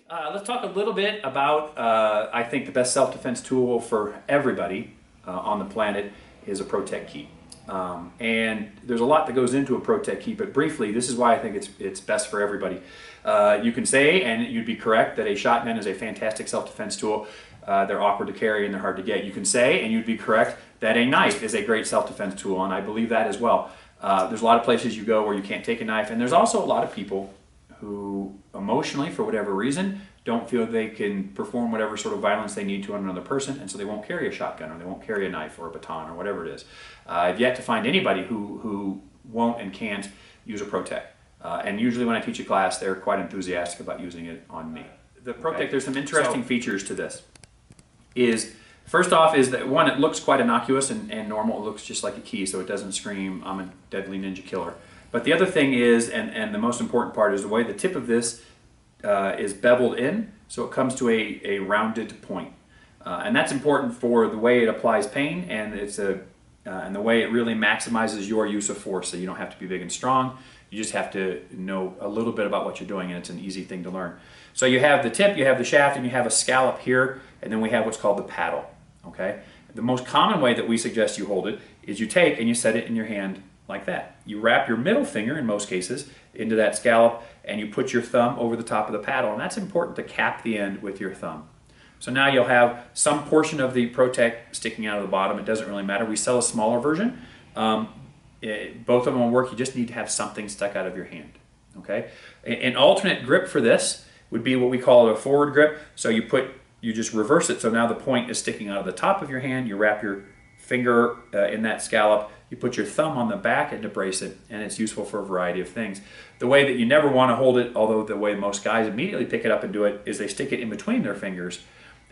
Let's talk a little bit about, I think, the best self-defense tool for everybody on the planet is a Protek key. And there's a lot that goes into a Protek key, but briefly, this is why I think it's best for everybody. You can say, and you'd be correct, that a shotgun is a fantastic self-defense tool. They're awkward to carry and they're hard to get. You can say, and you'd be correct, that a knife is a great self-defense tool, and I believe that as well. There's a lot of places you go where you can't take a knife, and there's also a lot of people who emotionally, for whatever reason, don't feel they can perform whatever sort of violence they need to on another person, and so they won't carry a shotgun, or they won't carry a knife or a baton or whatever it is. I've yet to find anybody who won't and can't use a Protek. And usually when I teach a class, they're quite enthusiastic about using it on me. The Protek, there's some interesting features to this. First off is that one, it looks quite innocuous and normal. It looks just like a key, so it doesn't scream, I'm a deadly ninja killer. But the other thing is, and the most important part, is the way the tip of this is beveled in, so it comes to a rounded point. And that's important for the way it applies pain, and and the way it really maximizes your use of force. So you don't have to be big and strong. You just have to know a little bit about what you're doing, and it's an easy thing to learn. So you have the tip, you have the shaft, and you have a scallop here, and then we have what's called the paddle. Okay? The most common way that we suggest you hold it is you take and you set it in your hand like that. You wrap your middle finger, in most cases, into that scallop, and you put your thumb over the top of the paddle, and that's important to cap the end with your thumb. So now you'll have some portion of the Protek sticking out of the bottom. It doesn't really matter. We sell a smaller version. Both of them will work. You just need to have something stuck out of your hand. Okay? An alternate grip for this would be what we call a forward grip. So you just reverse it, so now the point is sticking out of the top of your hand. You wrap your finger in that scallop. You put your thumb on the back and brace it, and it's useful for a variety of things. The way that you never want to hold it, although the way most guys immediately pick it up and do it, is they stick it in between their fingers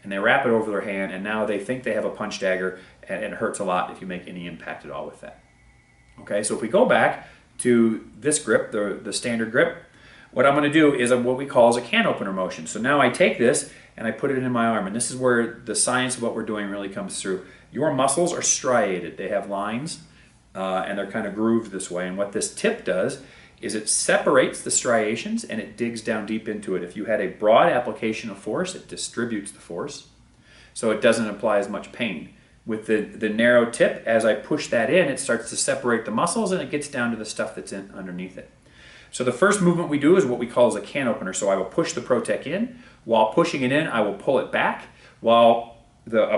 and they wrap it over their hand, and now they think they have a punch dagger, and it hurts a lot if you make any impact at all with that. Okay, so if we go back to this grip, the standard grip, what I'm going to do is what we call a can opener motion. So now I take this and I put it in my arm, and this is where the science of what we're doing really comes through. Your muscles are striated. They have lines, and they're kind of grooved this way, and what this tip does is it separates the striations and it digs down deep into it. If you had a broad application of force, it distributes the force, so it doesn't apply as much pain. With the narrow tip, as I push that in, it starts to separate the muscles and it gets down to the stuff that's underneath it. So the first movement we do is what we call a can opener. So I will push the Protek in. While pushing it in, I will pull it back. I'll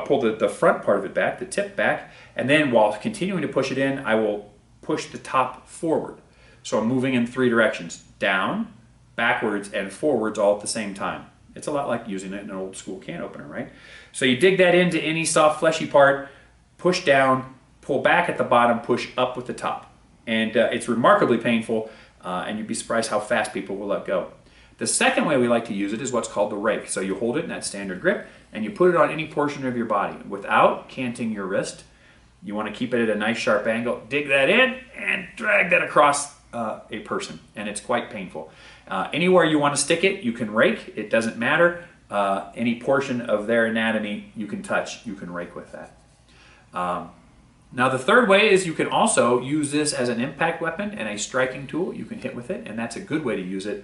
pull the front part of it back, the tip back, and then while continuing to push it in, I will push the top forward. So I'm moving in three directions: down, backwards, and forwards all at the same time. It's a lot like using it in an old school can opener, right? So you dig that into any soft fleshy part, push down, pull back at the bottom, push up with the top. And it's remarkably painful, and you'd be surprised how fast people will let go. The second way we like to use it is what's called the rake. So you hold it in that standard grip, and you put it on any portion of your body without canting your wrist. You want to keep it at a nice sharp angle, dig that in, and drag that across a person, and it's quite painful. Anywhere you want to stick it, you can rake. It doesn't matter. Any portion of their anatomy you can touch, you can rake with that. Now the third way is you can also use this as an impact weapon and a striking tool. You can hit with it, and that's a good way to use it.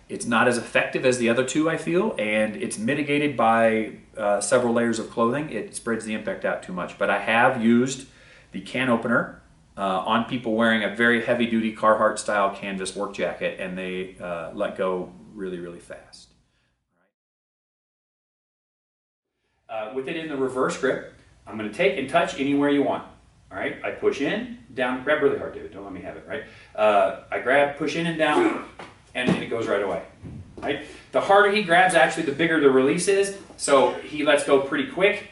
It's not as effective as the other two, I feel, and it's mitigated by several layers of clothing. It spreads the impact out too much. But I have used the can opener on people wearing a very heavy-duty Carhartt style canvas work jacket, and they let go really, really fast. With it in the reverse grip, I'm going to take and touch anywhere you want. All right, I push in, down, grab really hard, David, don't let me have it, right? I grab, push in and down, and it goes right away, right? The harder he grabs, actually, the bigger the release is, so he lets go pretty quick,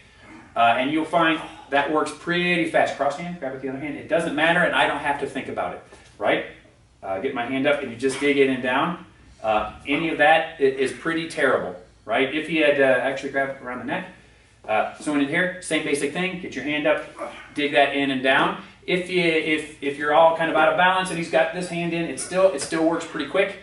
and you'll find that works pretty fast. Cross hand, grab with the other hand, it doesn't matter, and I don't have to think about it, right? Get my hand up, and you just dig in and down. Any of that is pretty terrible, right? If he had actually grabbed around the neck, so in here, same basic thing, get your hand up, dig that in and down. If you're all kind of out of balance and he's got this hand in, it still works pretty quick.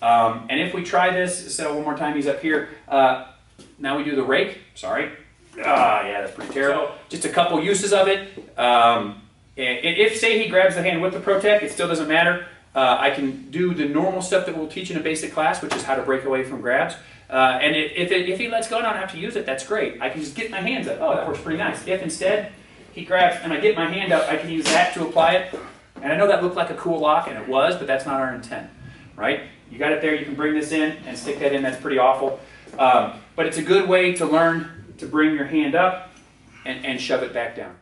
And if we try this, so one more time, he's up here. Now we do the rake, sorry. Yeah, that's pretty terrible. Just a couple uses of it. If, say, he grabs the hand with the Protek, it still doesn't matter. I can do the normal stuff that we'll teach in a basic class, which is how to break away from grabs. And if he lets go and I don't have to use it, that's great. I can just get my hands up. Oh, that works pretty nice. If instead he grabs and I get my hand up, I can use that to apply it. And I know that looked like a cool lock, and it was, but that's not our intent, right? You got it there, you can bring this in and stick that in, that's pretty awful. But it's a good way to learn to bring your hand up and shove it back down.